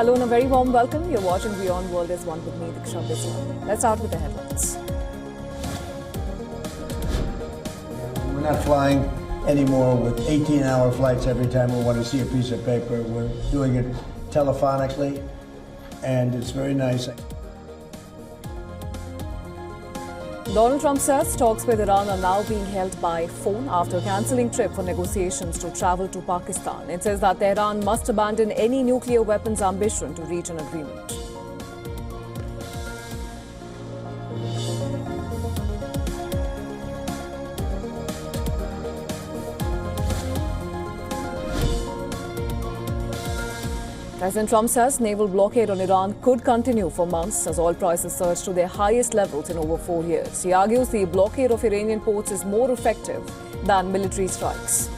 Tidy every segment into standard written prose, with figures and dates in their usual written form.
Hello and a very warm welcome. You're watching WION The World. Is one with me, Diksha Biswa. Let's start with the headlines. We're not flying anymore with 18-hour flights every time we want to see a piece of paper. We're doing it telephonically, and it's very nice. Donald Trump says talks with Iran are now being held by phone after cancelling trip for negotiations to travel to Pakistan. It says that Tehran must abandon any nuclear weapons ambition to reach an agreement. President Trump says naval blockade on Iran could continue for months as oil prices surge to their highest levels in over 4 years. He argues the blockade of Iranian ports is more effective than military strikes.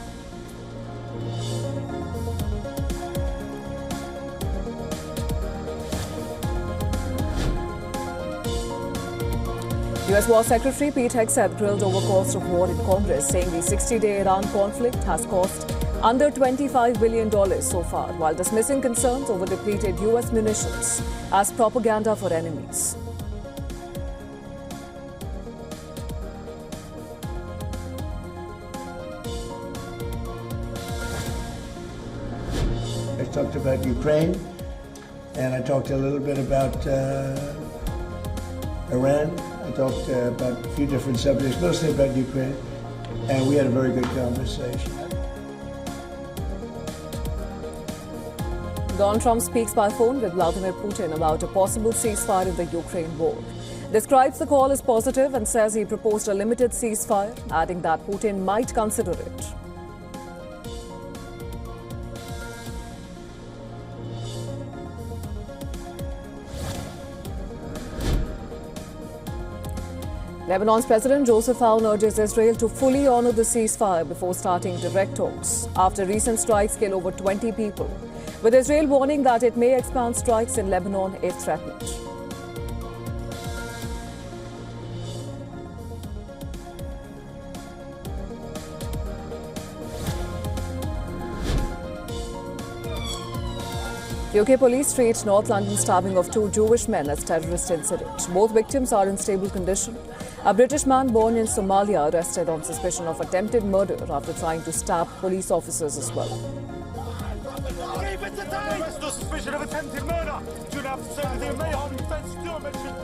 US War Secretary Pete Hegseth grilled over cost of war in Congress, saying the 60-day Iran conflict has cost under $25 billion so far, while dismissing concerns over depleted US munitions as propaganda for enemies. I talked about Ukraine, and I talked a little bit about Iran. I talked about a few different subjects, mostly about Ukraine, and we had a very good conversation. Donald Trump speaks by phone with Vladimir Putin about a possible ceasefire in the Ukraine war. Describes the call as positive and says he proposed a limited ceasefire, adding that Putin might consider it. Lebanon's President Joseph Aoun urges Israel to fully honor the ceasefire before starting direct talks, after recent strikes kill over 20 people, with Israel warning that it may expand strikes in Lebanon if threatened. UK police treat North London stabbing of 2 Jewish men as terrorist incident. Both victims are in stable condition. A British man born in Somalia arrested on suspicion of attempted murder after trying to stab police officers as well. Arrest on suspicion of attempted murder. Do not have to say anything may harm defense still mentioned.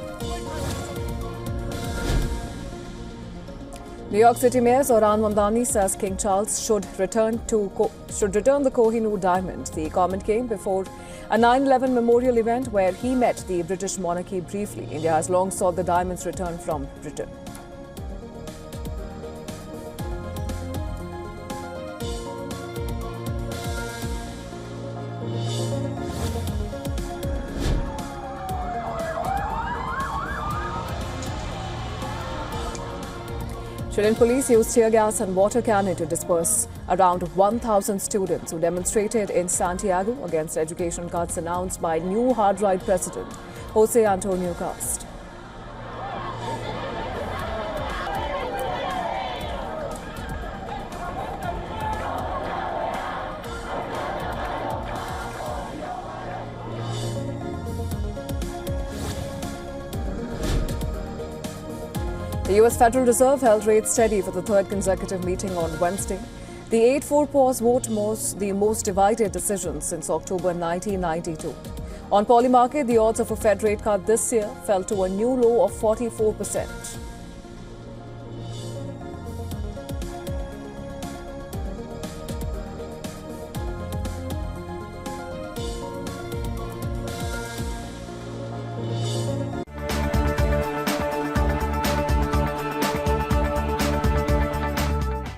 New York City Mayor Zohran Mamdani says King Charles should return the Kohinoor diamond. The comment came before a 9/11 memorial event where he met the British monarchy briefly. India has long sought the diamond's return from Britain. Chilean police used tear gas and water cannon to disperse around 1,000 students who demonstrated in Santiago against education cuts announced by new hard-right president Jose Antonio Cast. The US Federal Reserve held rates steady for the third consecutive meeting on Wednesday. The 8-4 pause vote was the most divided decision since October 1992. On Polymarket, the odds of a Fed rate cut this year fell to a new low of 44%.